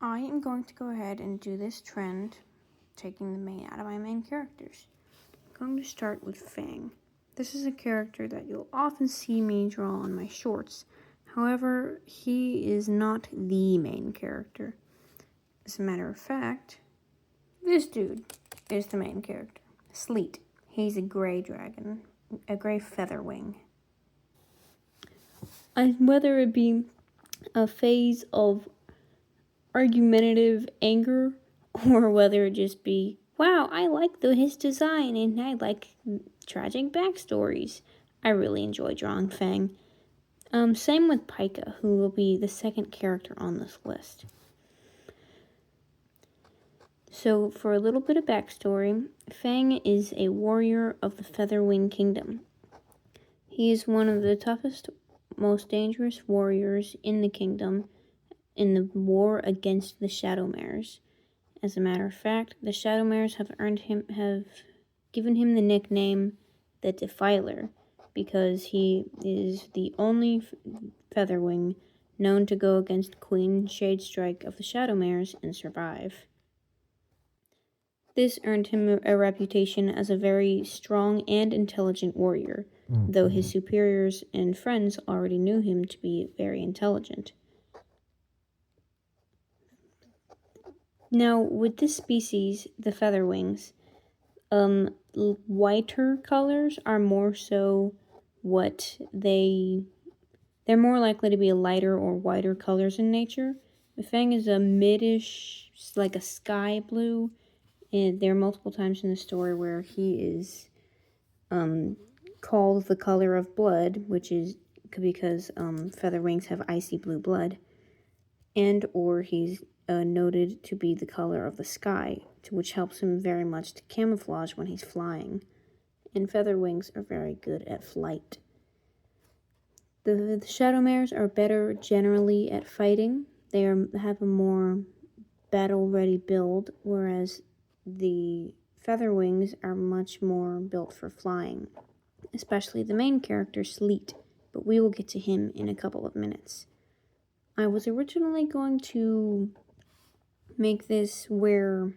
I am going to go ahead and do this trend, taking the main out of my main characters. I'm going to start with Fang. This is a character that you'll often see me draw on my shorts. However, he is not the main character. As a matter of fact, this dude is the main character. Sleet. He's a gray dragon, a gray featherwing. And whether it be a phase of argumentative anger, or whether it just be, wow, I like his design and I like tragic backstories. I really enjoy drawing Fang. Same with Pika, who will be the second character on this list. So, for a little bit of backstory, Fang is a warrior of the Featherwing Kingdom. He is one of the toughest, most dangerous warriors in the kingdom in the war against the Shadowmares. As a matter of fact, the Shadowmares have given him the nickname the Defiler, because he is the only Featherwing known to go against Queen Shadestrike of the Shadowmares and survive. This earned him a reputation as a very strong and intelligent warrior, though his superiors and friends already knew him to be very intelligent. Now, with this species, the Featherwings, whiter colors are more so what they're more likely to be lighter or whiter colors in nature. The Fang is a midish, like a sky blue, and there are multiple times in the story where he is called the color of blood, which is because Featherwings have icy blue blood, and or he's noted to be the color of the sky, which helps him very much to camouflage when he's flying. And Featherwings are very good at flight. The Shadowmares are better generally at fighting. They have a more battle-ready build, whereas the Featherwings are much more built for flying, especially the main character, Sleet, but we will get to him in a couple of minutes. I was originally going to make this where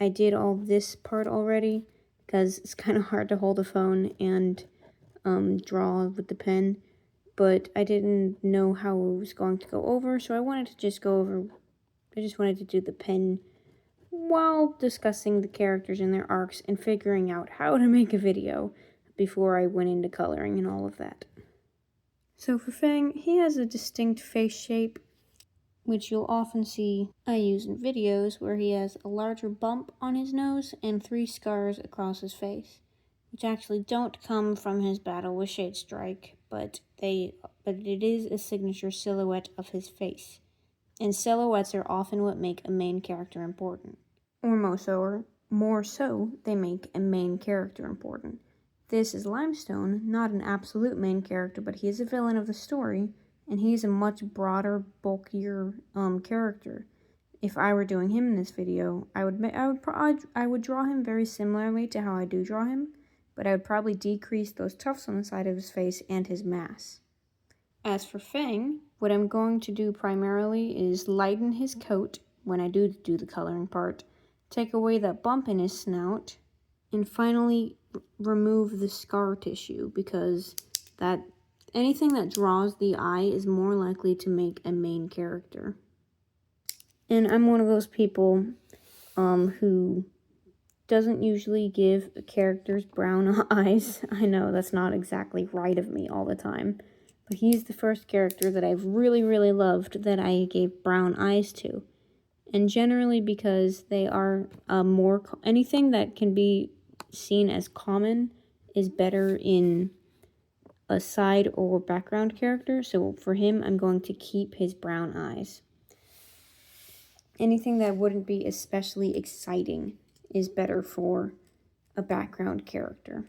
I did all this part already, because it's kind of hard to hold a phone and draw with the pen, but I didn't know how it was going to go over, so I just wanted to do the pen while discussing the characters and their arcs and figuring out how to make a video before I went into coloring and all of that. So for Fang, he has a distinct face shape, which you'll often see I use in videos, where he has a larger bump on his nose and 3 scars across his face, which actually don't come from his battle with Shadestrike, but it is a signature silhouette of his face. And silhouettes are often what make a main character important. Or more so, they make a main character important. This is Limestone, not an absolute main character, but he is a villain of the story, and he's a much broader, bulkier character. If I were doing him in this video, I would draw him very similarly to how I do draw him, but I would probably decrease those tufts on the side of his face and his mass. As for Fang, what I'm going to do primarily is lighten his coat when I do the coloring part, take away that bump in his snout, and finally remove the scar tissue, because anything that draws the eye is more likely to make a main character. And I'm one of those people who doesn't usually give characters brown eyes. I know that's not exactly right of me all the time, but he's the first character that I've really, really loved that I gave brown eyes to. And generally because they are anything that can be seen as common is better in a side or background character. So for him, I'm going to keep his brown eyes. Anything that wouldn't be especially exciting is better for a background character.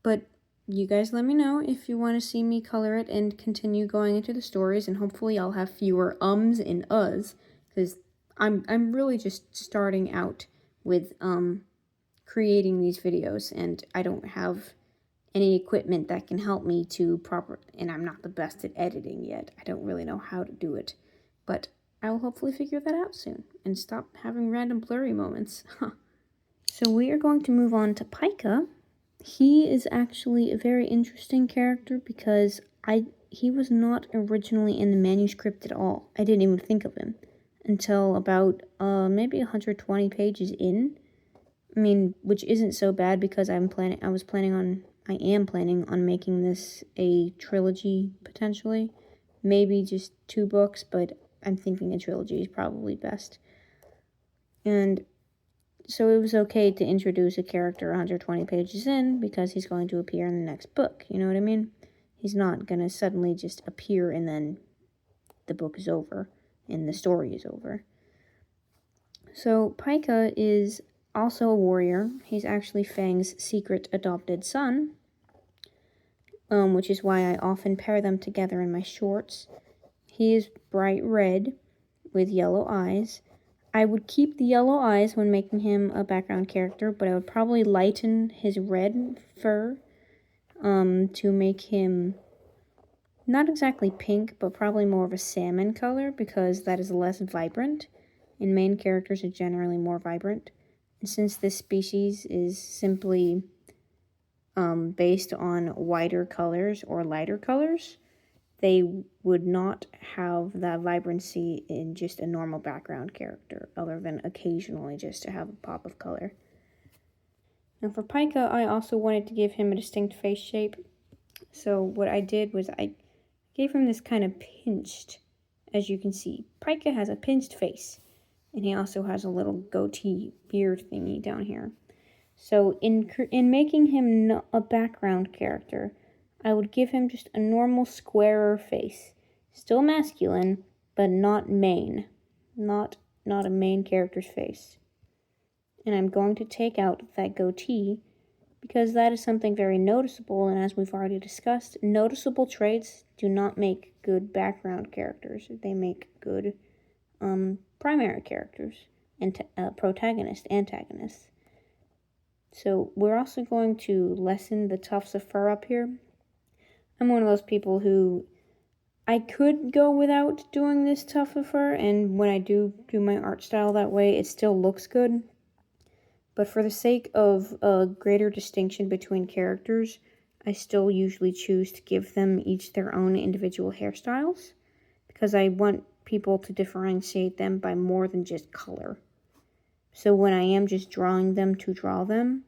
But you guys let me know if you want to see me color it and continue going into the stories, and hopefully I'll have fewer ums and uhs, because I'm really just starting out with creating these videos, and I don't have any equipment that can help me and I'm not the best at editing yet. I don't really know how to do it, but I will hopefully figure that out soon and stop having random blurry moments. So we are going to move on to Pika. He is actually a very interesting character because he was not originally in the manuscript at all. I didn't even think of him until about maybe 120 pages in. I mean, which isn't so bad because I am planning on making this a trilogy potentially. Maybe just 2 books, but I'm thinking a trilogy is probably best. And so it was okay to introduce a character 120 pages in because he's going to appear in the next book. You know what I mean? He's not going to suddenly just appear and then the book is over and the story is over. So Pika is also a warrior. He's actually Fang's secret adopted son, which is why I often pair them together in my shorts. He is bright red with yellow eyes. I would keep the yellow eyes when making him a background character, but I would probably lighten his red fur to make him not exactly pink, but probably more of a salmon color because that is less vibrant, and main characters are generally more vibrant. And since this species is simply based on whiter colors or lighter colors, they would not have that vibrancy in just a normal background character, other than occasionally just to have a pop of color. Now for Pika, I also wanted to give him a distinct face shape. So what I did was I gave him this kind of pinched, as you can see. Pika has a pinched face, and he also has a little goatee beard thingy down here. So in making him a background character, I would give him just a normal squarer face. Still masculine, but not main. Not a main character's face. And I'm going to take out that goatee because that is something very noticeable, and as we've already discussed, noticeable traits do not make good background characters. They make good primary characters and protagonist, antagonists. So we're also going to lessen the tufts of fur up here. I'm one of those people who I could go without doing this tuft of fur, and when I do my art style that way, it still looks good. But for the sake of a greater distinction between characters, I still usually choose to give them each their own individual hairstyles, because I want people to differentiate them by more than just color. So when I am just drawing them to draw them,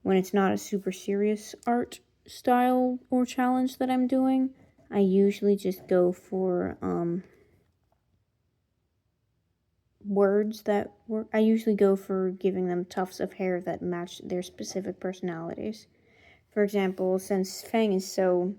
when it's not a super serious art style or challenge that I'm doing, I usually just go for words that work. I usually go for giving them tufts of hair that match their specific personalities. For example, since Fang is so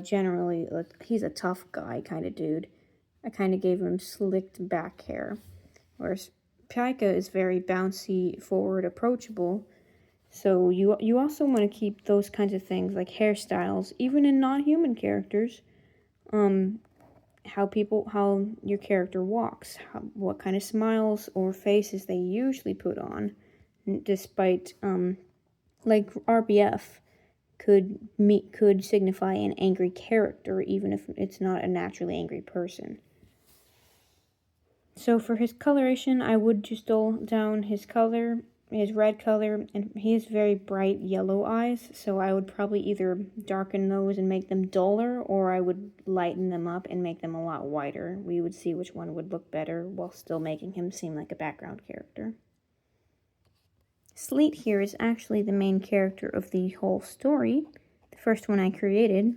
generally, he's a tough guy kind of dude, I kind of gave him slicked back hair. Whereas Pika is very bouncy, forward, approachable. So you also want to keep those kinds of things like hairstyles, even in non-human characters. How your character walks, what kind of smiles or faces they usually put on, despite like RBF could signify an angry character even if it's not a naturally angry person. So for his coloration, I would just dull down his color, his red color, and he has very bright yellow eyes, so I would probably either darken those and make them duller, or I would lighten them up and make them a lot whiter. We would see which one would look better while still making him seem like a background character. Sleet here is actually the main character of the whole story, the first one I created.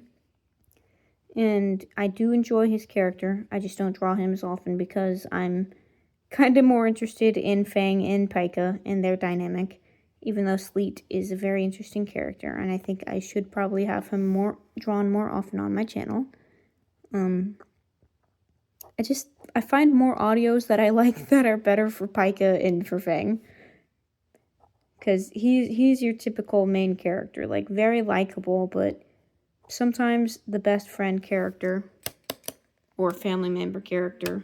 And I do enjoy his character. I just don't draw him as often because I'm kind of more interested in Fang and Pika and their dynamic, even though Sleet is a very interesting character, and I think I should probably have him drawn more often on my channel. I find more audios that I like that are better for Pika and for Fang. Because he's your typical main character, like very likable, but sometimes the best friend character or family member character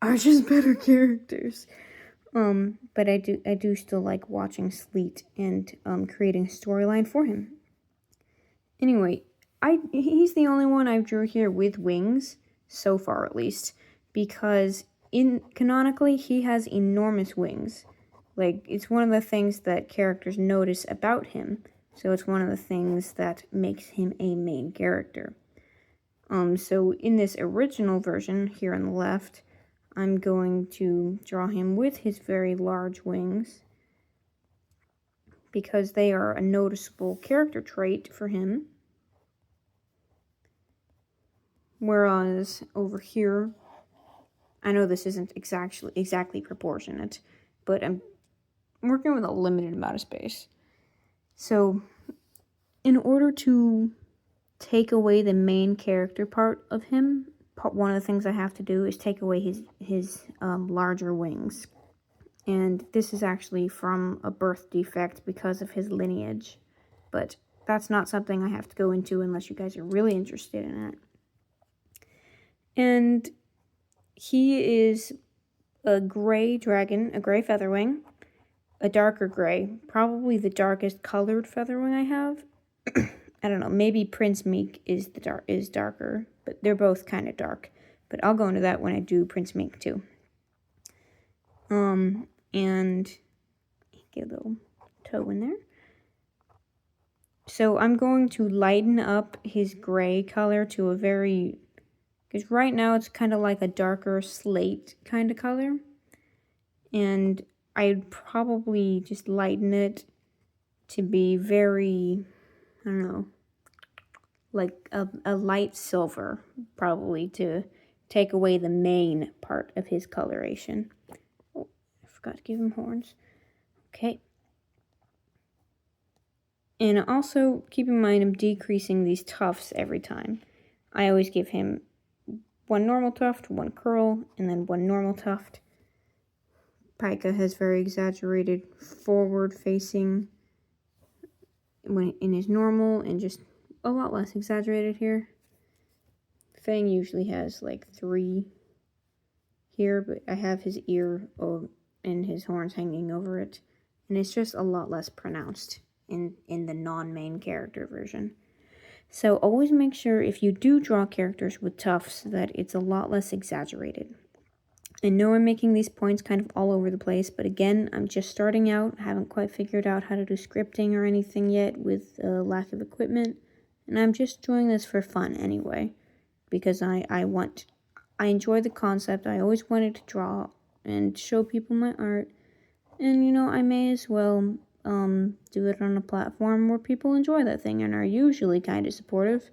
are just better characters. But I do still like watching Sleet and creating a storyline for him. Anyway, he's the only one I drew here with wings, so far at least. because canonically he has enormous wings. Like, it's one of the things that characters notice about him, so it's one of the things that makes him a main character. So in this original version here on the left, I'm going to draw him with his very large wings because they are a noticeable character trait for him. Whereas over here, I know this isn't exactly proportionate, but I'm working with a limited amount of space. So in order to take away the main character part of him, one of the things I have to do is take away his larger wings. And this is actually from a birth defect because of his lineage. But that's not something I have to go into unless you guys are really interested in it. And he is a gray dragon, a gray featherwing, a darker gray, probably the darkest colored featherwing I have. I don't know, maybe Prince Meek is darker, but they're both kind of dark. But I'll go into that when I do Prince Meek too. And get a little toe in there. So I'm going to lighten up his gray color to a very, because right now it's kind of like a darker slate kind of color. And I'd probably just lighten it to be very, I don't know, like a light silver, probably, to take away the main part of his coloration. Oh, I forgot to give him horns. Okay. And also, keep in mind, I'm decreasing these tufts every time. I always give him one normal tuft, one curl, and then one normal tuft. Pika has very exaggerated forward-facing when in his normal, and just a lot less exaggerated here. Fang usually has like 3 here, but I have his ear and his horns hanging over it, and it's just a lot less pronounced in the non-main character version. So always make sure if you do draw characters with tufts that it's a lot less exaggerated. I know I'm making these points kind of all over the place, but again, I'm just starting out. I haven't quite figured out how to do scripting or anything yet with lack of equipment, and I'm just doing this for fun anyway, because I enjoy the concept. I always wanted to draw and show people my art, and you know, I may as well do it on a platform where people enjoy that thing and are usually kind of supportive,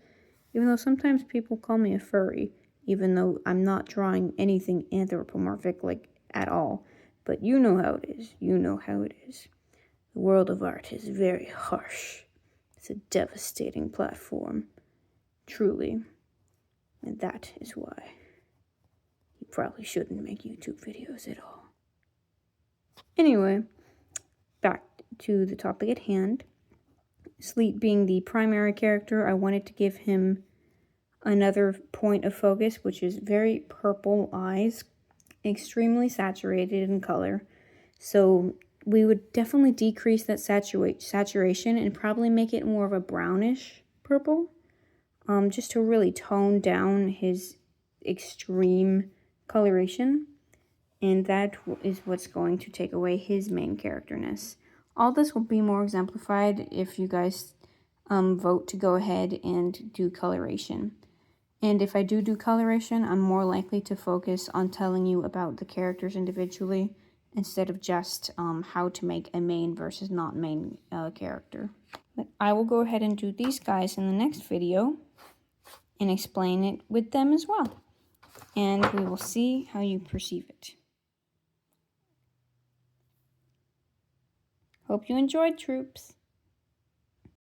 even though sometimes people call me a furry, even though I'm not drawing anything anthropomorphic, like, at all. But you know how it is. You know how it is. The world of art is very harsh. It's a devastating platform. Truly. And that is why you probably shouldn't make YouTube videos at all. Anyway, back to the topic at hand. Sleet being the primary character, I wanted to give him another point of focus, which is very purple eyes, extremely saturated in color. So we would definitely decrease that saturation and probably make it more of a brownish purple, just to really tone down his extreme coloration. And that is what's going to take away his main characterness. All this will be more exemplified if you guys vote to go ahead and do coloration. And if I do coloration, I'm more likely to focus on telling you about the characters individually instead of just how to make a main versus not main character. But I will go ahead and do these guys in the next video and explain it with them as well. And we will see how you perceive it. Hope you enjoyed, troops.